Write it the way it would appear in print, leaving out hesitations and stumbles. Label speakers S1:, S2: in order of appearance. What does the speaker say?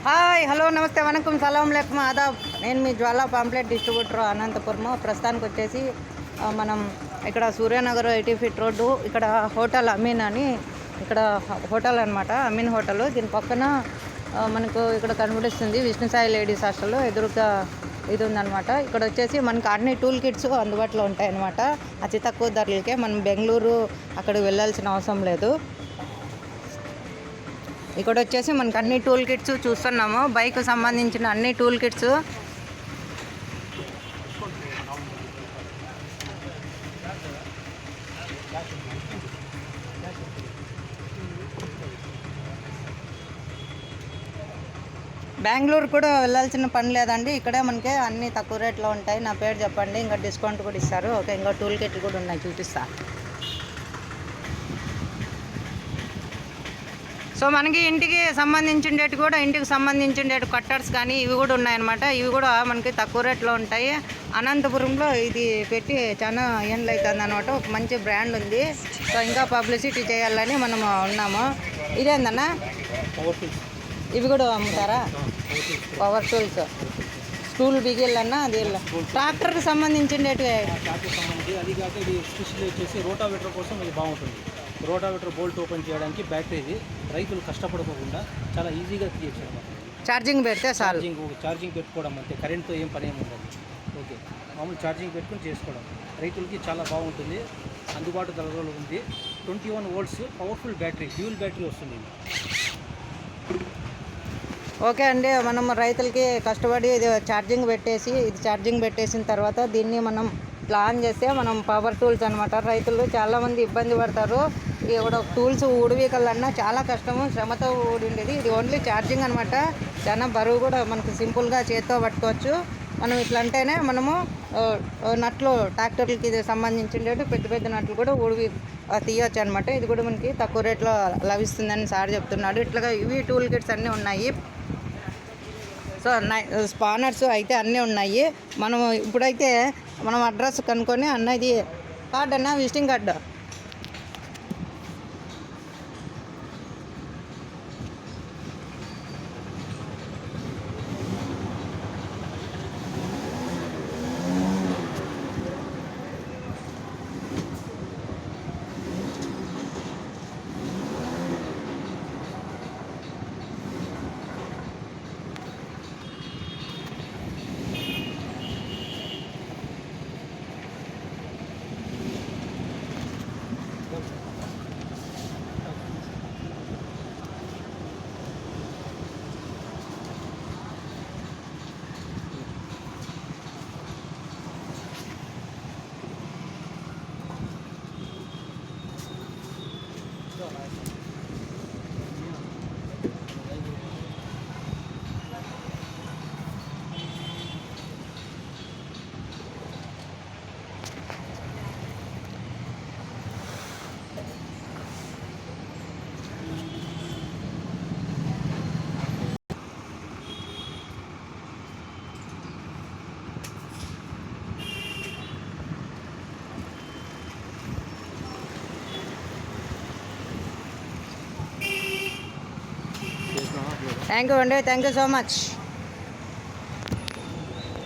S1: Hi hello నమస్తే వనకం సలాం లేకం ఆదాబ్. నేను మీ జ్వాలా pamphlet distributor Anantapuramu. ప్రస్తుతానికి వచ్చేసి మనం ఇక్కడ సూర్యనగర్ 80 ఫీట్ రోడ్డు, ఇక్కడ హోటల్ అమీన్ అని, ఇక్కడ హోటల్ అనమాట, అమీన్ హోటల్. దీని పక్కన మనకు ఇక్కడ కనిపిస్తుంది విష్ణుసాయి లేడీస్ హాస్టల్ ఎదురుగా ఇది ఉందన్నమాట. ఇక్కడ వచ్చేసి మనకు అన్ని టూల్ కిట్స్ అందుబాటులో ఉంటాయన్నమాట, అతి తక్కువ ధరలకే. మనం బెంగళూరు అక్కడికి వెళ్ళాల్సిన అవసరం లేదు. ఇక్కడ వచ్చేసి మనకు అన్ని టూల్ కిట్స్ చూస్తున్నాము, బైక్ సంబంధించిన అన్ని టూల్ కిట్స్. బెంగళూరు కూడా వెళ్ళాల్సిన పని లేదండి, ఇక్కడే మనకి అన్ని తక్కువ రేట్లో ఉంటాయి. నా పేరు చెప్పండి, ఇంకా డిస్కౌంట్ కూడా ఇస్తారు. ఓకే, ఇంకా టూల్ కిట్లు కూడా ఉన్నాయి, చూపిస్తా. సో మనకి ఇంటికి సంబంధించిండేటి కూడా, ఇంటికి సంబంధించిండేటి కట్టర్స్ కానీ ఇవి కూడా ఉన్నాయన్నమాట. ఇవి కూడా మనకి తక్కువ రేట్లో ఉంటాయి. అనంతపురంలో ఇది పెట్టి చాలా ఏళ్ళు అవుతుంది అనమాట, ఒక మంచి బ్రాండ్ ఉంది. సో ఇంకా పబ్లిసిటీ చేయాలని మనం ఉన్నాము. ఇదేందన్నా, ఇవి కూడా అమ్ముతారా? పవర్ టూల్స్, స్టూల్ బిగిల్ అన్న, అది ట్రాక్టర్కి సంబంధించిండేటివి.
S2: అది కాక ఇది స్పెషల్ వచ్చేసి రోటావేటర్ కోసం ఇది బాగుంటుంది. రోటావేటర్ బోల్ట్ ఓపెన్ చేయడానికి బ్యాటరీ, ఇది రైతులు కష్టపడకుండా చాలా ఈజీగా తీయచ్చు అనమాట.
S1: ఛార్జింగ్ పెడితే చాలు.
S2: ఛార్జింగ్ పెట్టుకోవడం అంతే, కరెంట్తో ఏం పని ఏమి ఉండదు. ఓకే, మామూలు ఛార్జింగ్ పెట్టుకుని చేసుకోవడం రైతులకి చాలా బాగుంటుంది. అందుబాటు ధరలో ఉంది. 21 volts powerful battery, dual battery వస్తుంది.
S1: ఓకే అండి, మనం రైతులకి కష్టపడి ఇది ఛార్జింగ్ పెట్టేసిన తర్వాత దీన్ని మనం ప్లాన్ చేస్తే మనం పవర్ టూల్స్ అనమాట. రైతులు చాలామంది ఇబ్బంది పడతారు. ఇక్కడ టూల్స్ ఊడివేయాలన్నా చాలా కష్టము, శ్రమతో ఊడిండేది. ఇది ఓన్లీ ఛార్జింగ్ అనమాట. చాలా బరువు కూడా మనకు సింపుల్గా చేతితో పట్టుకోవచ్చు. మనం ఇట్లా అంటేనే మనము నట్లు, ట్రాక్టర్లకి ఇది సంబంధించిండేది పెద్ద పెద్ద నట్లు కూడా తీయవచ్చు అనమాట. ఇది కూడా మనకి తక్కువ రేట్లో లభిస్తుందని సార్ చెప్తున్నాడు. ఇట్లాగా ఇవి టూల్ కిట్స్ అన్నీ ఉన్నాయి. సో స్పానర్స్ అయితే అన్నీ ఉన్నాయి. మనం ఇప్పుడైతే మనం అడ్రస్ కనుక్కొని, అన్న ఇది కార్డ్ అన్న, విజిటింగ్ కార్డు. థ్యాంక్ యూ అండి, థ్యాంక్ యూ సో మచ్.